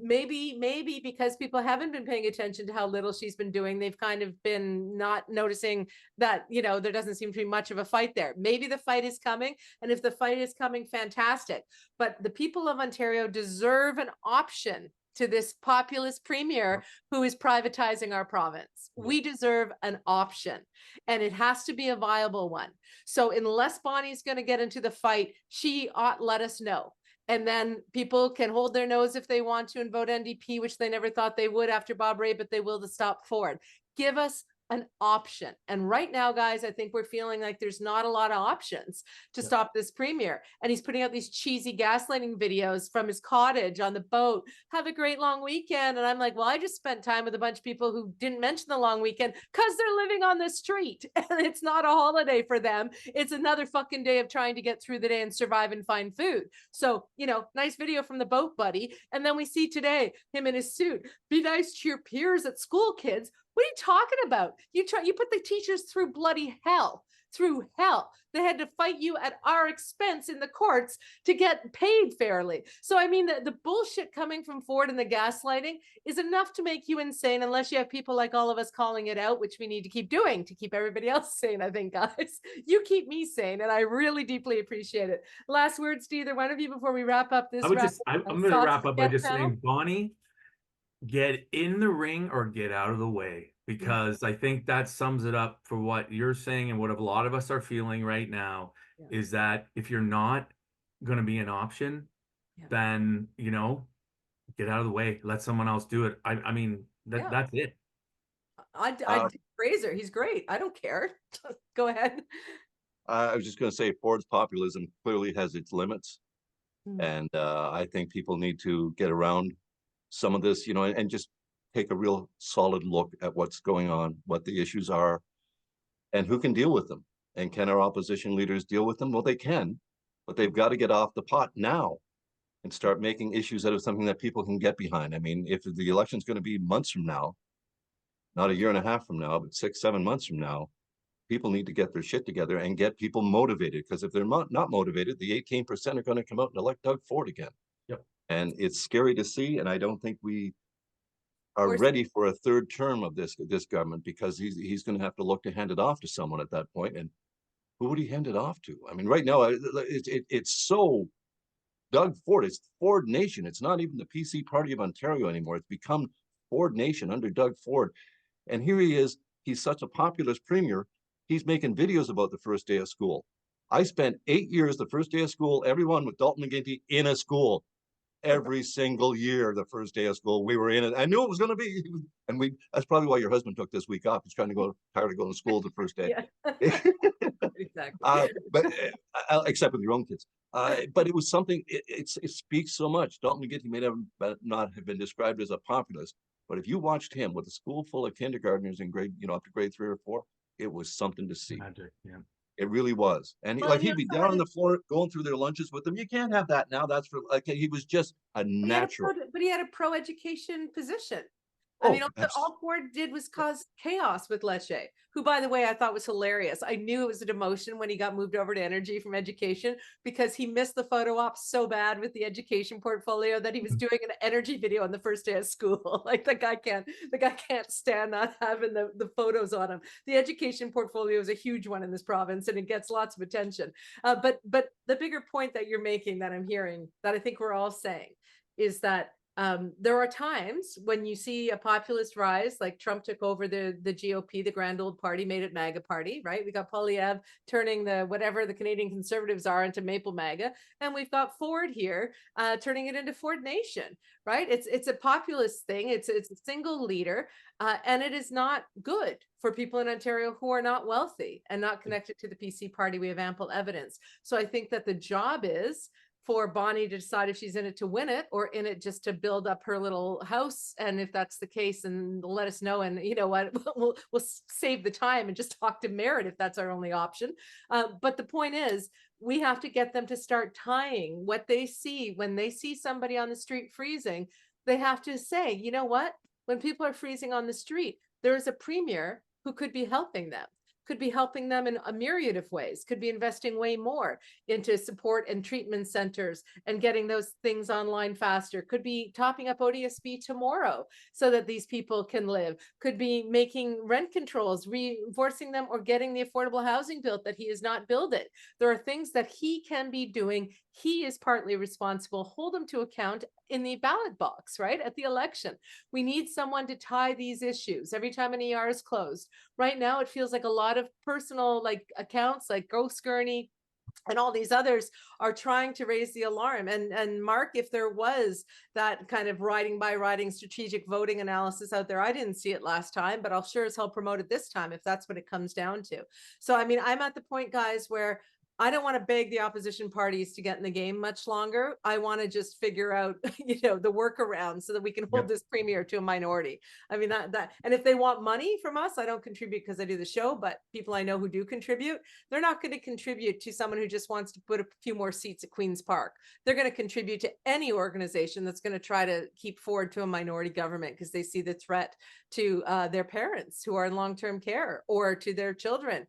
Maybe because people haven't been paying attention to how little she's been doing, they've kind of been not noticing that, there doesn't seem to be much of a fight there. Maybe the fight is coming, and if the fight is coming, fantastic. But the people of Ontario deserve an option to this populist premier who is privatizing our province. We deserve an option, and it has to be a viable one. So unless Bonnie's going to get into the fight, she ought let us know. And then people can hold their nose if they want to and vote NDP, which they never thought they would after Bob Rae, but they will to stop Ford. Give us an option. And right now, guys, I think we're feeling like there's not a lot of options to stop this premier. And he's putting out these cheesy gaslighting videos from his cottage on the boat. Have a great long weekend. And I'm like, well, I just spent time with a bunch of people who didn't mention the long weekend because they're living on the street. And it's not a holiday for them. It's another fucking day of trying to get through the day and survive and find food. So, nice video from the boat, buddy. And then we see today him in his suit. Be nice to your peers at school, kids. What are you talking about? You put the teachers through bloody hell, They had to fight you at our expense in the courts to get paid fairly. So, I mean, the bullshit coming from Ford and the gaslighting is enough to make you insane, unless you have people like all of us calling it out, which we need to keep doing to keep everybody else sane, I think, guys. You keep me sane, and I really deeply appreciate it. Last words to either one of you before we wrap up this. I'm going to wrap up by just saying, Bonnie, get in the ring or get out of the way, because I think that sums it up for what you're saying and what a lot of us are feeling right now, is that if you're not going to be an option, then, get out of the way, let someone else do it. I mean, that's it. I Fraser, he's great. I don't care. Go ahead. I was just going to say Ford's populism clearly has its limits. And I think people need to get around some of this, and just take a real solid look at what's going on, what the issues are, and who can deal with them. And can our opposition leaders deal with them? Well, they can, but they've got to get off the pot now and start making issues out of something that people can get behind. I mean, if the election's going to be months from now, not a year and a half from now, but 6-7 months from now, people need to get their shit together and get people motivated. Because if they're not motivated, the 18% are going to come out and elect Doug Ford again. And it's scary to see, and I don't think we are ready for a third term of this government, because he's going to have to look to hand it off to someone at that point. And who would he hand it off to? I mean, right now it's so Doug Ford. It's Ford Nation. It's not even the PC Party of Ontario anymore. It's become Ford Nation under Doug Ford. And here he is. He's such a populist premier. He's making videos about the first day of school. I spent 8 years, the first day of school, everyone with Dalton McGuinty in a school. Every single year, the first day of school, we were in it. I knew it was going to be, and that's probably why your husband took this week off. He's tired of going to school the first day. Exactly. But except with your own kids. But it was something, it speaks so much. Dalton McGuinty may not have been described as a populist, but if you watched him with a school full of kindergartners in grade, up to grade 3 or 4, it was something to see. Magic, yeah. It really was. And Well, he'd be down on the floor going through their lunches with them. You can't have that now. That's for he was just a natural. But he had a pro-education position. Oh, I mean, all Ford did was cause chaos with Lecce, who, by the way, I thought was hilarious. I knew it was a demotion when he got moved over to energy from education, because he missed the photo op so bad with the education portfolio that he was doing an energy video on the first day of school. Like the guy can't stand not having the photos on him. The education portfolio is a huge one in this province, and it gets lots of attention. But the bigger point that you're making, that I'm hearing, that I think we're all saying, is that there are times when you see a populist rise, like Trump took over the GOP, the grand old party, made it MAGA party, right? We got Poilievre turning whatever the Canadian Conservatives are into Maple MAGA, and we've got Ford here turning it into Ford Nation, right? It's a populist thing. It's a single leader, and it is not good for people in Ontario who are not wealthy and not connected to the PC party. We have ample evidence. So I think that the job is for Bonnie to decide if she's in it to win it, or in it just to build up her little house. And if that's the case, and let us know. And you know what, we'll save the time and just talk to Merritt if that's our only option. But the point is, we have to get them to start tying what they see when they see somebody on the street freezing. They have to say, you know what, when people are freezing on the street, there is a premier who could be helping them. Could be helping them in a myriad of ways, could be investing way more into support and treatment centers and getting those things online faster, could be topping up ODSP tomorrow so that these people can live, could be making rent controls, reinforcing them, or getting the affordable housing built that he has not built it. There are things that he can be doing. He is partly responsible. Hold him to account in the ballot box, right? At the election. We need someone to tie these issues every time an ER is closed. Right now, it feels like a lot of personal accounts like Ghost Gurney and all these others are trying to raise the alarm. And Mark, if there was that kind of riding by riding strategic voting analysis out there, I didn't see it last time, but I'll sure as hell promote it this time if that's what it comes down to. So, I mean, I'm at the point, guys, where I don't want to beg the opposition parties to get in the game much longer. I want to just figure out, the workaround so that we can hold this premier to a minority. I mean, and if they want money from us, I don't contribute because I do the show, but people I know who do contribute, they're not going to contribute to someone who just wants to put a few more seats at Queen's Park. They're going to contribute to any organization that's going to try to keep Ford to a minority government because they see the threat to their parents who are in long-term care, or to their children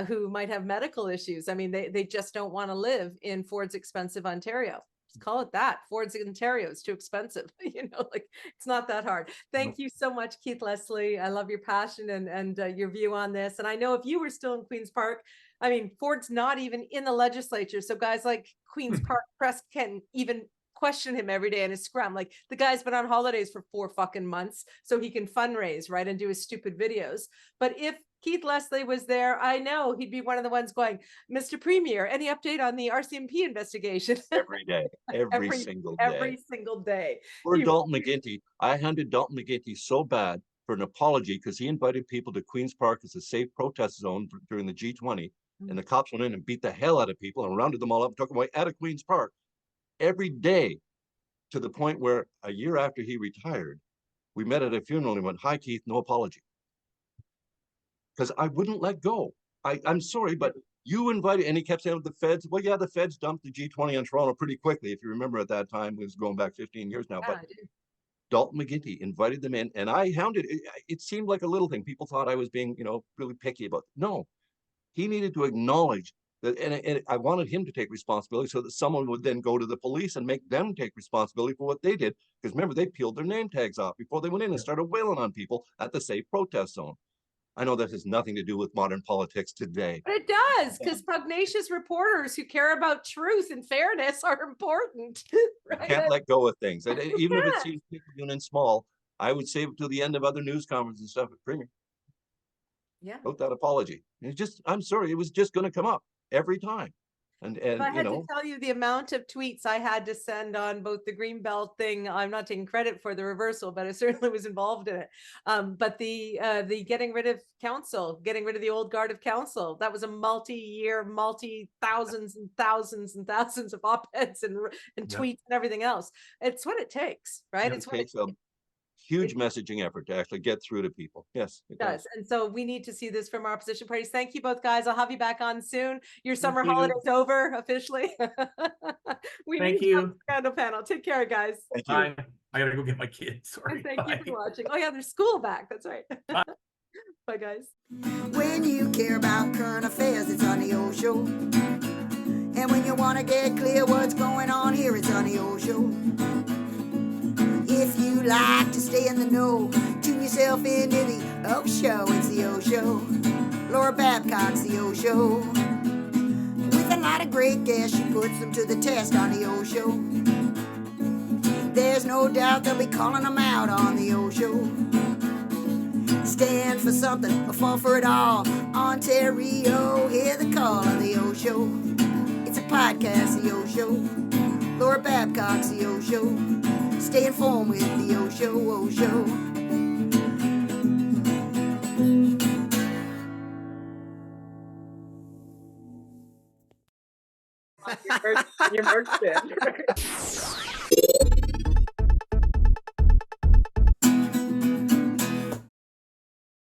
who might have medical issues. I mean, they just don't want to live in Ford's expensive Ontario. Just call it that. Ford's Ontario is too expensive. It's not that hard. Thank you so much, Keith Leslie. I love your passion and your view on this. And I know if you were still in Queen's Park, I mean, Ford's not even in the legislature. So guys like Queen's Park press can even question him every day in his scrum. Like, the guy's been on holidays for 4 fucking months so he can fundraise, right, and do his stupid videos. But if Keith Leslie was there, I know he'd be one of the ones going, Mr. Premier, any update on the RCMP investigation? Every day, every single day. Every single day. For Dalton McGuinty, I handed Dalton McGuinty so bad for an apology because he invited people to Queen's Park as a safe protest zone during the G20. And the cops went in and beat the hell out of people and rounded them all up and took them away out of Queen's Park every day, to the point where a year after he retired, we met at a funeral and went, "Hi, Keith, no apology." Because I wouldn't let go. I'm sorry, but you invited, and he kept saying the feds, well, yeah, the feds dumped the G20 on Toronto pretty quickly. If you remember at that time, it was going back 15 years now, but Dalton McGuinty invited them in, and I hounded it. It seemed like a little thing. People thought I was being, really picky about it. No, he needed to acknowledge that, and I wanted him to take responsibility so that someone would then go to the police and make them take responsibility for what they did. Because remember, they peeled their name tags off before they went in and started wailing on people at the safe protest zone. I know that has nothing to do with modern politics today. But it does, because pugnacious reporters who care about truth and fairness are important. Right? Can't let go of things. And even if it seems and small, I would save it to the end of other news conferences and stuff at Premier. Yeah. Wrote that apology. I'm sorry, it was just going to come up every time. If I you had to know, tell you the amount of tweets I had to send on both the Greenbelt thing, I'm not taking credit for the reversal, but I certainly was involved in it. But the getting rid of council, getting rid of the old guard of council, that was a multi-year, multi-thousands and thousands and thousands of op-eds and Yeah. tweets and everything else. It's what it takes, right? it It's what takes a huge messaging effort to actually get through to people. Yes, it does. does. And so we need to see this from our opposition parties. Thank you both, guys. I'll have you back on soon. Your summer you. holiday's over officially. We Thank need you on you. the Scandal panel. Take care, guys. Thank you. Bye. I gotta go get my kids. Sorry. And thank you Bye. for watching. Oh yeah, there's school back. That's right. Bye. Bye, guys. When you care about current affairs, it's on the Oshow. And when you want to get clear what's going on here, it's on the Oshow. If you like to stay in the know, tune yourself into the Oshow. It's the Oshow. Laura Babcock's the Oshow. With a lot of great guests, she puts them to the test on the Oshow. There's no doubt they'll be calling them out on the Oshow. Stand for something or fall for it all. Ontario, hear the call of the Oshow. It's a podcast, the Oshow. Laura Babcock's the Oshow. Stay informed with the Oshow, Oshow. Your merch bid.